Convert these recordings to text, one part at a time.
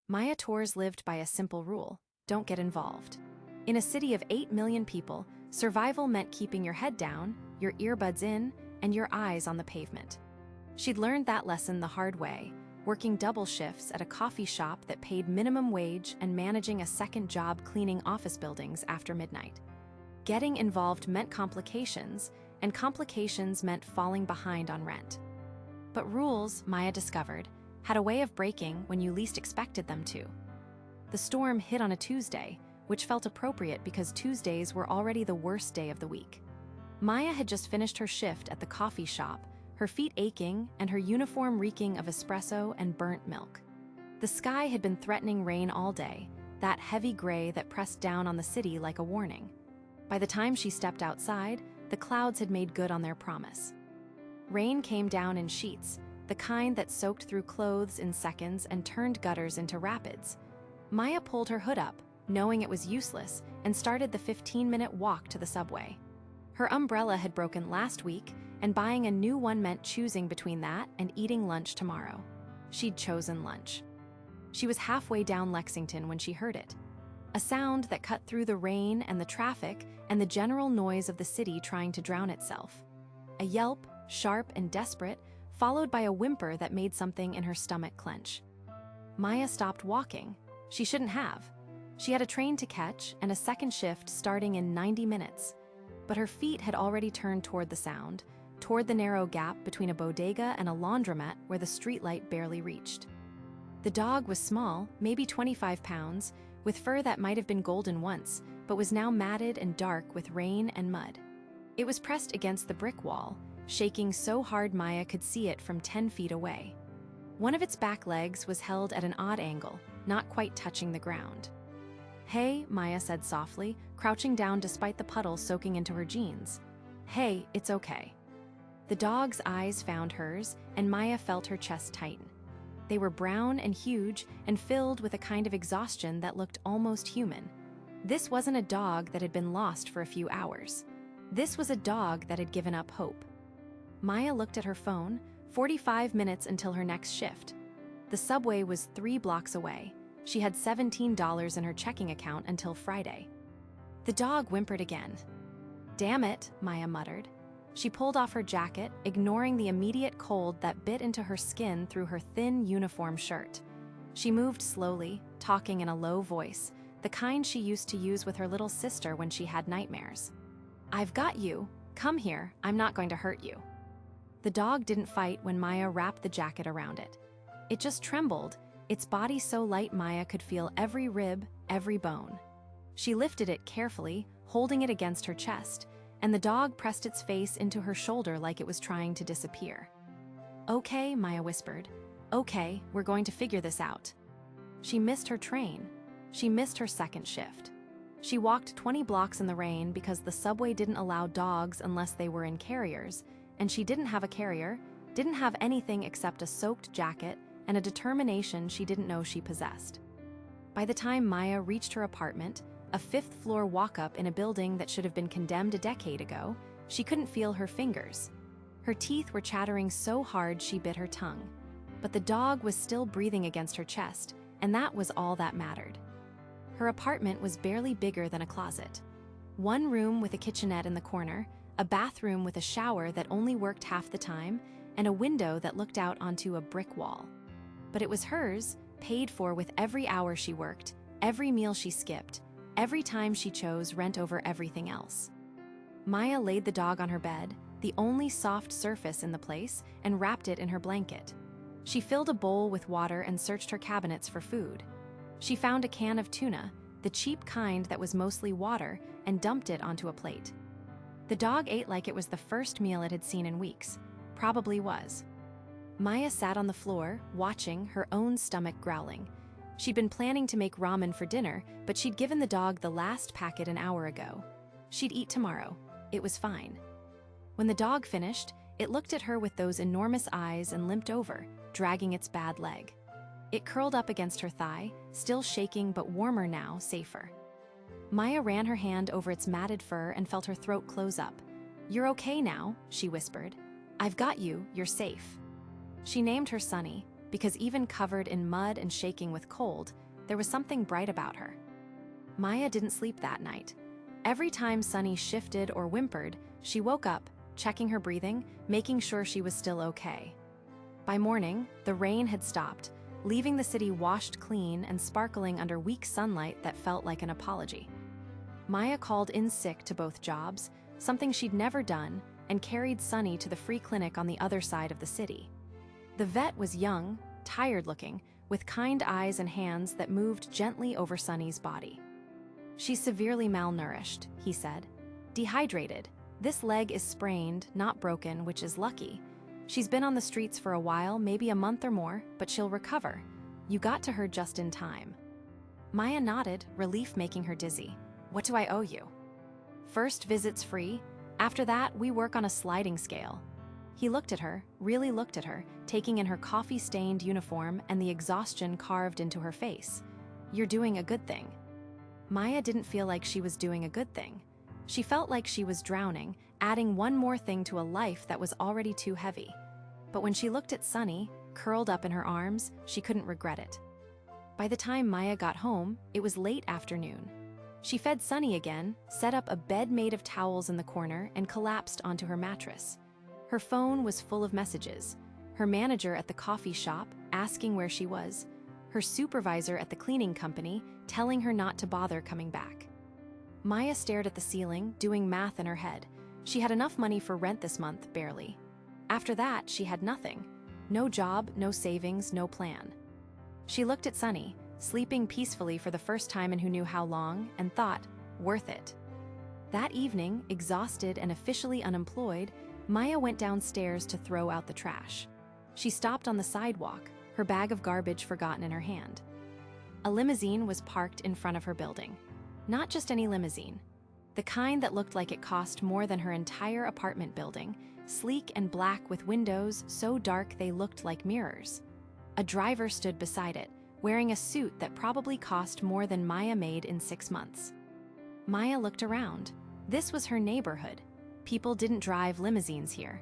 Maya Torres lived by a simple rule: don't get involved. In a city of 8 million people, survival meant keeping your head down, your earbuds in, and your eyes on the pavement. She'd learned that lesson the hard way, working double shifts at a coffee shop that paid minimum wage and managing a second job cleaning office buildings after midnight. Getting involved meant complications, and complications meant falling behind on rent. But rules, Maya discovered, had a way of breaking when you least expected them to. The storm hit on a Tuesday, which felt appropriate because Tuesdays were already the worst day of the week. Maya had just finished her shift at the coffee shop, her feet aching and her uniform reeking of espresso and burnt milk. The sky had been threatening rain all day, that heavy gray that pressed down on the city like a warning. By the time she stepped outside, the clouds had made good on their promise. Rain came down in sheets, the kind that soaked through clothes in seconds and turned gutters into rapids. Maya pulled her hood up, knowing it was useless, and started the 15-minute walk to the subway. Her umbrella had broken last week, and buying a new one meant choosing between that and eating lunch tomorrow. She'd chosen lunch. She was halfway down Lexington when she heard it. A sound that cut through the rain and the traffic and the general noise of the city trying to drown itself. A yelp, sharp and desperate, followed by a whimper that made something in her stomach clench. Maya stopped walking. She shouldn't have. She had a train to catch and a second shift starting in 90 minutes. But her feet had already turned toward the sound, toward the narrow gap between a bodega and a laundromat where the streetlight barely reached. The dog was small, maybe 25 pounds, with fur that might have been golden once, but was now matted and dark with rain and mud. It was pressed against the brick wall, shaking so hard Maya could see it from 10 feet away. One of its back legs was held at an odd angle, not quite touching the ground. "Hey," Maya said softly, crouching down despite the puddle soaking into her jeans. "Hey, it's okay." The dog's eyes found hers, and Maya felt her chest tighten. They were brown and huge and filled with a kind of exhaustion that looked almost human. This wasn't a dog that had been lost for a few hours. This was a dog that had given up hope. Maya looked at her phone, 45 minutes until her next shift. The subway was 3 blocks away. She had $17 in her checking account until Friday. The dog whimpered again. "Damn it," Maya muttered. She pulled off her jacket, ignoring the immediate cold that bit into her skin through her thin uniform shirt. She moved slowly, talking in a low voice, the kind she used to use with her little sister when she had nightmares. "I've got you. Come here, I'm not going to hurt you." The dog didn't fight when Maya wrapped the jacket around it. It just trembled, its body so light Maya could feel every rib, every bone. She lifted it carefully, holding it against her chest, and the dog pressed its face into her shoulder like it was trying to disappear. "Okay," Maya whispered. "Okay, we're going to figure this out." She missed her train. She missed her second shift. She walked 20 blocks in the rain because the subway didn't allow dogs unless they were in carriers, and she didn't have a carrier, didn't have anything except a soaked jacket and a determination she didn't know she possessed. By the time Maya reached her apartment, a 5th-floor walk-up in a building that should have been condemned a decade ago, she couldn't feel her fingers. Her teeth were chattering so hard she bit her tongue. But the dog was still breathing against her chest, and that was all that mattered. Her apartment was barely bigger than a closet. One room with a kitchenette in the corner, a bathroom with a shower that only worked half the time, and a window that looked out onto a brick wall. But it was hers, paid for with every hour she worked, every meal she skipped, every time she chose rent over everything else. Maya laid the dog on her bed, the only soft surface in the place, and wrapped it in her blanket. She filled a bowl with water and searched her cabinets for food. She found a can of tuna, the cheap kind that was mostly water, and dumped it onto a plate. The dog ate like it was the first meal it had seen in weeks. Probably was. Maya sat on the floor, watching, her own stomach growling. She'd been planning to make ramen for dinner, but she'd given the dog the last packet an hour ago. She'd eat tomorrow. It was fine. When the dog finished, it looked at her with those enormous eyes and limped over, dragging its bad leg. It curled up against her thigh, still shaking but warmer now, safer. Maya ran her hand over its matted fur and felt her throat close up. "You're okay now," she whispered. "I've got you, you're safe." She named her Sunny, because even covered in mud and shaking with cold, there was something bright about her. Maya didn't sleep that night. Every time Sunny shifted or whimpered, she woke up, checking her breathing, making sure she was still okay. By morning, the rain had stopped, leaving the city washed clean and sparkling under weak sunlight that felt like an apology. Maya called in sick to both jobs, something she'd never done, and carried Sunny to the free clinic on the other side of the city. The vet was young, tired-looking, with kind eyes and hands that moved gently over Sunny's body. "She's severely malnourished," he said. "Dehydrated. This leg is sprained, not broken, which is lucky. She's been on the streets for a while, maybe a month or more, but she'll recover. You got to her just in time." Maya nodded, relief making her dizzy. "What do I owe you?" "First visit's free. After that, we work on a sliding scale." He looked at her, really looked at her, taking in her coffee-stained uniform and the exhaustion carved into her face. "You're doing a good thing." Maya didn't feel like she was doing a good thing. She felt like she was drowning, adding one more thing to a life that was already too heavy. But when she looked at Sunny, curled up in her arms, she couldn't regret it. By the time Maya got home, it was late afternoon. She fed Sunny again, set up a bed made of towels in the corner, and collapsed onto her mattress. Her phone was full of messages. Her manager at the coffee shop asking where she was. Her supervisor at the cleaning company telling her not to bother coming back. Maya stared at the ceiling, doing math in her head. She had enough money for rent this month, barely. After that, she had nothing. No job, no savings, no plan. She looked at Sunny, sleeping peacefully for the first time in who knew how long, and thought, worth it. That evening, exhausted and officially unemployed, Maya went downstairs to throw out the trash. She stopped on the sidewalk, her bag of garbage forgotten in her hand. A limousine was parked in front of her building. Not just any limousine. The kind that looked like it cost more than her entire apartment building, sleek and black with windows so dark they looked like mirrors. A driver stood beside it, wearing a suit that probably cost more than Maya made in 6 months. Maya looked around. This was her neighborhood. People didn't drive limousines here.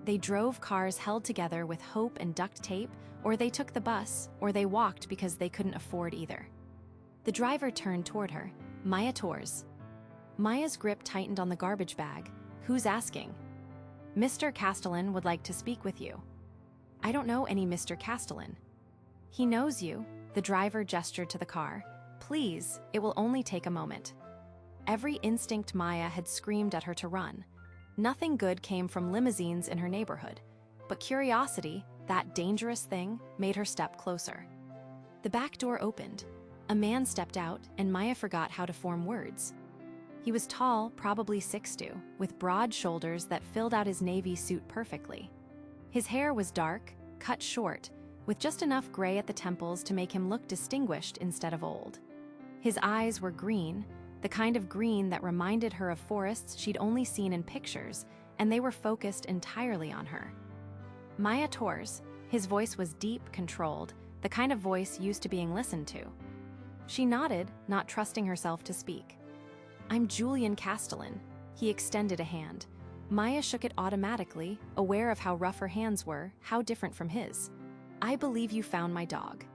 They drove cars held together with hope and duct tape, or they took the bus, or they walked because they couldn't afford either. The driver turned toward her. "Maya Torres." Maya's grip tightened on the garbage bag. "Who's asking?" "Mr. Castellan would like to speak with you." "I don't know any Mr. Castellan." "He knows you." The driver gestured to the car. "Please, it will only take a moment." Every instinct Maya had screamed at her to run. Nothing good came from limousines in her neighborhood, but curiosity, that dangerous thing, made her step closer. The back door opened. A man stepped out, and Maya forgot how to form words. He was tall, probably 6'2", with broad shoulders that filled out his navy suit perfectly. His hair was dark, cut short, with just enough gray at the temples to make him look distinguished instead of old. His eyes were green, the kind of green that reminded her of forests she'd only seen in pictures, and they were focused entirely on her. "Maya Torres." His voice was deep, controlled, the kind of voice used to being listened to. She nodded, not trusting herself to speak. "I'm Julian Castellan." He extended a hand. Maya shook it automatically, aware of how rough her hands were, how different from his. "I believe you found my dog."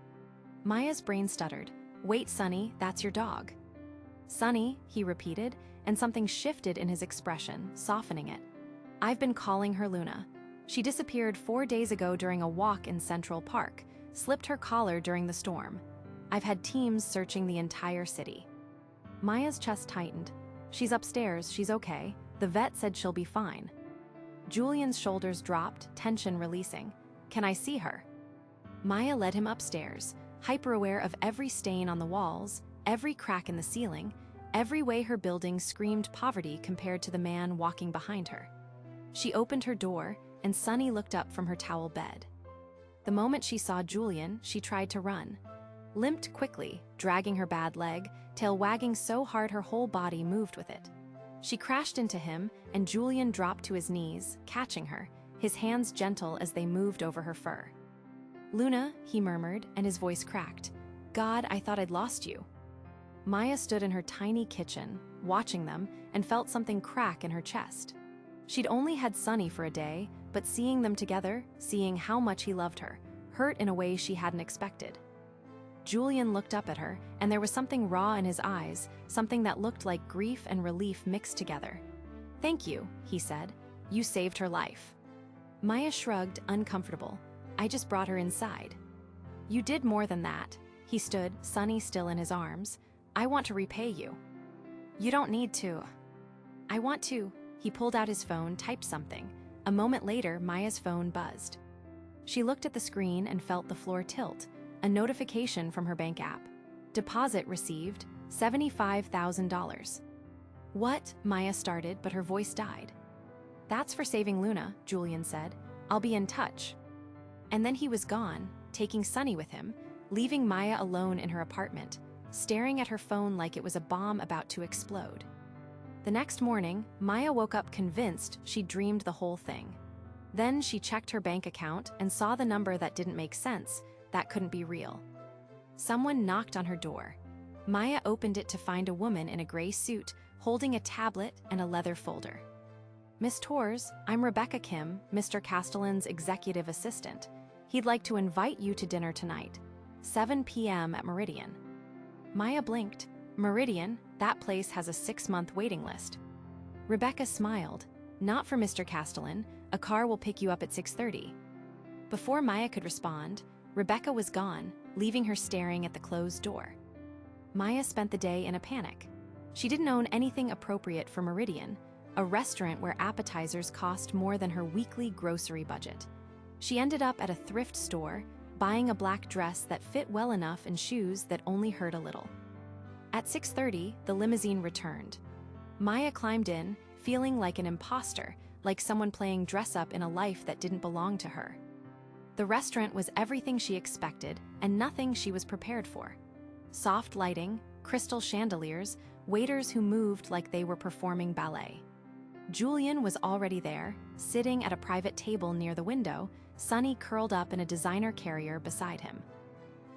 Maya's brain stuttered. "Wait, Sunny, that's your dog." "Sunny," he repeated, and something shifted in his expression, softening it. "I've been calling her Luna. She disappeared 4 days ago during a walk in Central Park, slipped her collar during the storm. I've had teams searching the entire city." Maya's chest tightened. "She's upstairs, she's okay. The vet said she'll be fine." Julian's shoulders dropped, tension releasing. "Can I see her?" Maya led him upstairs, hyper-aware of every stain on the walls, every crack in the ceiling, every way her building screamed poverty compared to the man walking behind her. She opened her door, and Sunny looked up from her towel bed. The moment she saw Julian, she tried to run. Limped quickly, dragging her bad leg, tail wagging so hard her whole body moved with it. She crashed into him, and Julian dropped to his knees, catching her, his hands gentle as they moved over her fur. "Luna," he murmured, and his voice cracked. "God, I thought I'd lost you." Maya stood in her tiny kitchen, watching them, and felt something crack in her chest. She'd only had Sunny for a day, but seeing them together, seeing how much he loved her, hurt in a way she hadn't expected. Julian looked up at her, and there was something raw in his eyes, something that looked like grief and relief mixed together. "Thank you," he said. "You saved her life." Maya shrugged, uncomfortable. "I just brought her inside." "You did more than that." He stood, Sunny still in his arms. "I want to repay you." "You don't need to." "I want to." He pulled out his phone, typed something. A moment later, Maya's phone buzzed. She looked at the screen and felt the floor tilt. A notification from her bank app. Deposit received, $75,000. "What?" Maya started, but her voice died. "That's for saving Luna," Julian said. "I'll be in touch." And then he was gone, taking Sunny with him, leaving Maya alone in her apartment, staring at her phone like it was a bomb about to explode. The next morning, Maya woke up convinced she'd dreamed the whole thing. Then she checked her bank account and saw the number that didn't make sense, that couldn't be real. Someone knocked on her door. Maya opened it to find a woman in a gray suit, holding a tablet and a leather folder. "Miss Torres, I'm Rebecca Kim, Mr. Castellan's executive assistant. He'd like to invite you to dinner tonight, 7 p.m. at Meridian." Maya blinked. Meridian, that place has a 6-month waiting list. Rebecca smiled. "Not for Mr. Castellan. A car will pick you up at 6:30. Before Maya could respond, Rebecca was gone, leaving her staring at the closed door. Maya spent the day in a panic. She didn't own anything appropriate for Meridian, a restaurant where appetizers cost more than her weekly grocery budget. She ended up at a thrift store, buying a black dress that fit well enough and shoes that only hurt a little. At 6:30, the limousine returned. Maya climbed in, feeling like an imposter, like someone playing dress-up in a life that didn't belong to her. The restaurant was everything she expected and nothing she was prepared for. Soft lighting, crystal chandeliers, waiters who moved like they were performing ballet. Julian was already there, sitting at a private table near the window, Sunny curled up in a designer carrier beside him.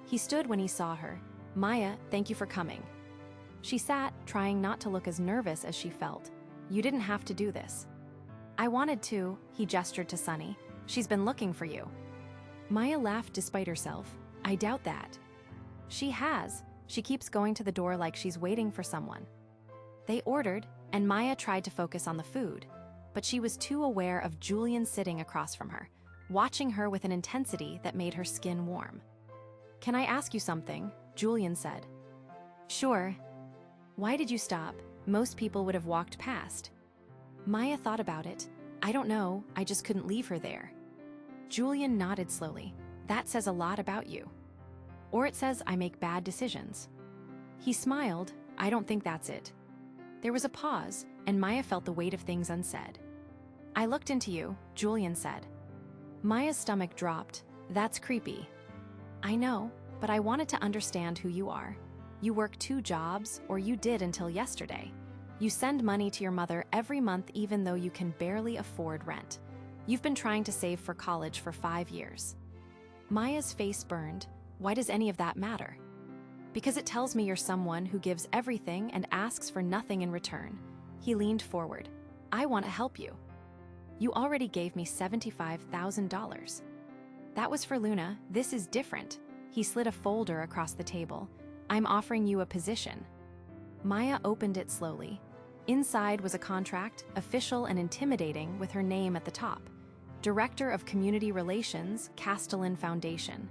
He stood when he saw her. "Maya, thank you for coming." She sat, trying not to look as nervous as she felt. "You didn't have to do this." "I wanted to," he gestured to Sunny. "She's been looking for you." Maya laughed despite herself. "I doubt that." "She has. She keeps going to the door like she's waiting for someone." They ordered, and Maya tried to focus on the food, but she was too aware of Julian sitting across from her, watching her with an intensity that made her skin warm. "Can I ask you something?" Julian said. "Sure." "Why did you stop? Most people would have walked past." Maya thought about it. "I don't know, I just couldn't leave her there." Julian nodded slowly. "That says a lot about you. Or it says I make bad decisions." He smiled. "I don't think that's it." There was a pause, and Maya felt the weight of things unsaid. "I looked into you," Julian said. Maya's stomach dropped. "That's creepy." "I know, but I wanted to understand who you are. You work 2 jobs, or you did until yesterday. You send money to your mother every month even though you can barely afford rent. You've been trying to save for college for 5 years. Maya's face burned. "Why does any of that matter?" "Because it tells me you're someone who gives everything and asks for nothing in return." He leaned forward. "I want to help you. You already gave me $75,000. That was for Luna. This is different." He slid a folder across the table. "I'm offering you a position." Maya opened it slowly. Inside was a contract, official and intimidating, with her name at the top. Director of Community Relations, Castellan Foundation.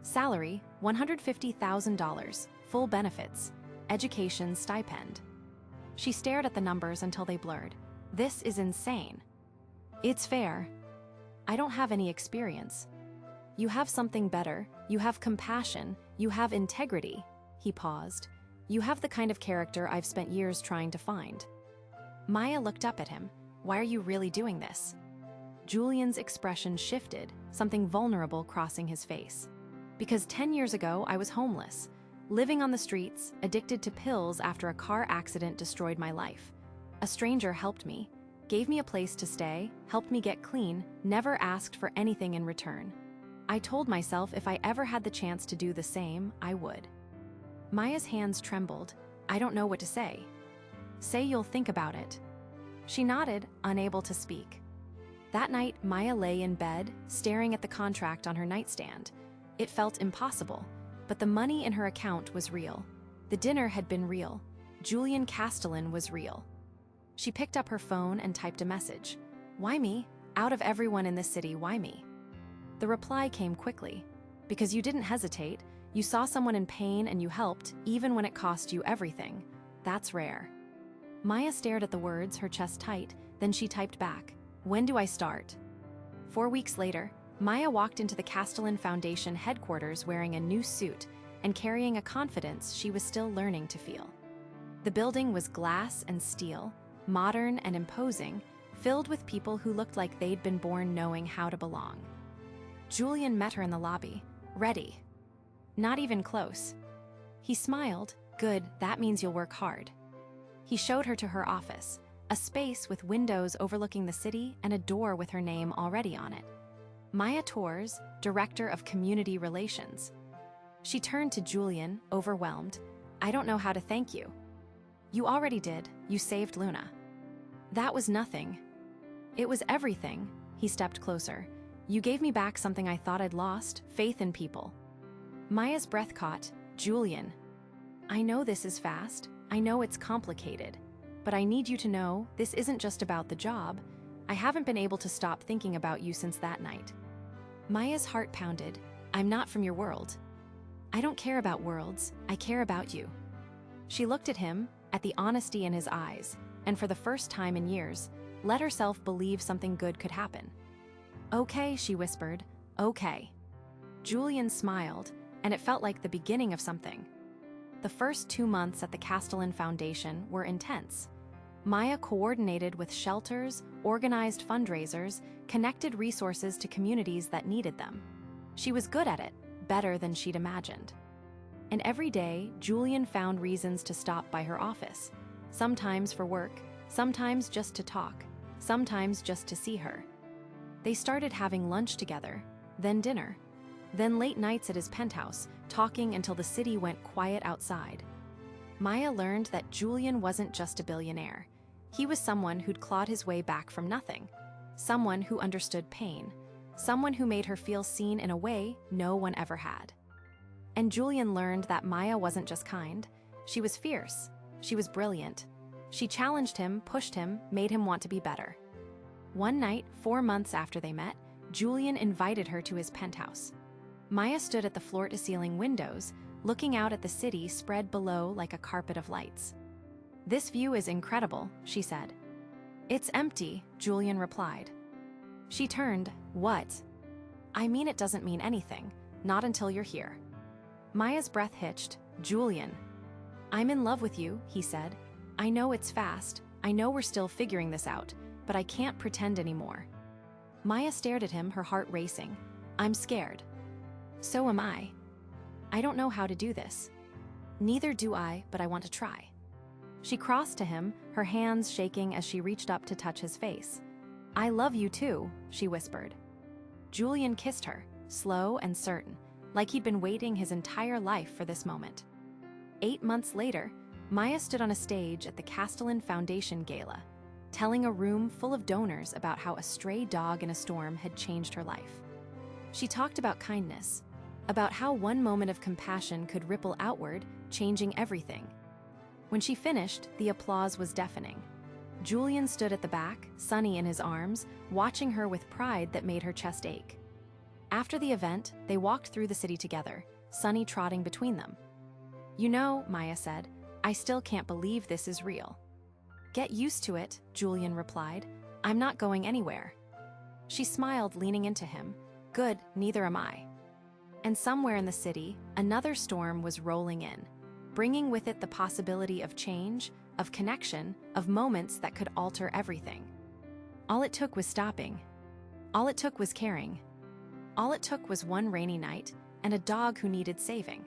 Salary, $150,000, full benefits, education stipend. She stared at the numbers until they blurred. "This is insane." "It's fair. I don't have any experience." "You have something better. You have compassion. You have integrity." He paused. "You have the kind of character I've spent years trying to find." Maya looked up at him. "Why are you really doing this?" Julian's expression shifted, something vulnerable crossing his face. "Because 10 years ago, I was homeless, living on the streets, addicted to pills after a car accident destroyed my life. A stranger helped me, gave me a place to stay, helped me get clean, never asked for anything in return. I told myself if I ever had the chance to do the same, I would." Maya's hands trembled. "I don't know what to say." "Say you'll think about it." She nodded, unable to speak. That night, Maya lay in bed, staring at the contract on her nightstand. It felt impossible, but the money in her account was real. The dinner had been real. Julian Castellan was real. She picked up her phone and typed a message. "Why me? Out of everyone in this city, why me?" The reply came quickly. "Because you didn't hesitate, you saw someone in pain and you helped, even when it cost you everything. That's rare." Maya stared at the words, her chest tight, then she typed back, "When do I start?" 4 weeks later, Maya walked into the Castellan Foundation headquarters wearing a new suit and carrying a confidence she was still learning to feel. The building was glass and steel, modern and imposing, filled with people who looked like they'd been born knowing how to belong. Julian met her in the lobby, ready. Not even close. He smiled. "Good, that means you'll work hard." He showed her to her office, a space with windows overlooking the city and a door with her name already on it. Maya Torres, Director of Community Relations. She turned to Julian, overwhelmed. "I don't know how to thank you." "You already did. You saved Luna." "That was nothing." "It was everything." He stepped closer. "You gave me back something I thought I'd lost, faith in people." Maya's breath caught. "Julian, I know this is fast. I know it's complicated. But I need you to know this isn't just about the job. I haven't been able to stop thinking about you since that night." Maya's heart pounded. "I'm not from your world." "I don't care about worlds. I care about you." She looked at him, at the honesty in his eyes, and for the first time in years, let herself believe something good could happen. "Okay," she whispered. "Okay." Julian smiled, and it felt like the beginning of something. The first 2 months at the Castellan Foundation were intense. Maya coordinated with shelters, organized fundraisers, connected resources to communities that needed them. She was good at it, better than she'd imagined. And every day, Julian found reasons to stop by her office, sometimes for work, sometimes just to talk, sometimes just to see her. They started having lunch together, then dinner, then late nights at his penthouse, talking until the city went quiet outside. Maya learned that Julian wasn't just a billionaire. He was someone who'd clawed his way back from nothing, someone who understood pain, someone who made her feel seen in a way no one ever had. And Julian learned that Maya wasn't just kind. She was fierce. She was brilliant. She challenged him, pushed him, made him want to be better. One night, 4 months after they met, Julian invited her to his penthouse. Maya stood at the floor-to-ceiling windows, looking out at the city spread below like a carpet of lights. "This view is incredible," she said. "It's empty," Julian replied. She turned. "What?" "I mean, it doesn't mean anything. Not until you're here." Maya's breath hitched. "Julian." "I'm in love with you," he said. "I know it's fast. I know we're still figuring this out, but I can't pretend anymore." Maya stared at him, her heart racing. "I'm scared." "So am I. I don't know how to do this." "Neither do I, but I want to try." She crossed to him, her hands shaking as she reached up to touch his face. "I love you too," she whispered. Julian kissed her, slow and certain, like he'd been waiting his entire life for this moment. 8 months later, Maya stood on a stage at the Castellan Foundation Gala, telling a room full of donors about how a stray dog in a storm had changed her life. She talked about kindness, about how one moment of compassion could ripple outward, changing everything. When she finished, the applause was deafening. Julian stood at the back, Sunny in his arms, watching her with pride that made her chest ache. After the event, they walked through the city together, Sunny trotting between them. "You know," Maya said, "I still can't believe this is real." "Get used to it," Julian replied. "I'm not going anywhere." She smiled, leaning into him. "Good, neither am I." And somewhere in the city, another storm was rolling in, bringing with it the possibility of change, of connection, of moments that could alter everything. All it took was stopping. All it took was caring. All it took was one rainy night and a dog who needed saving.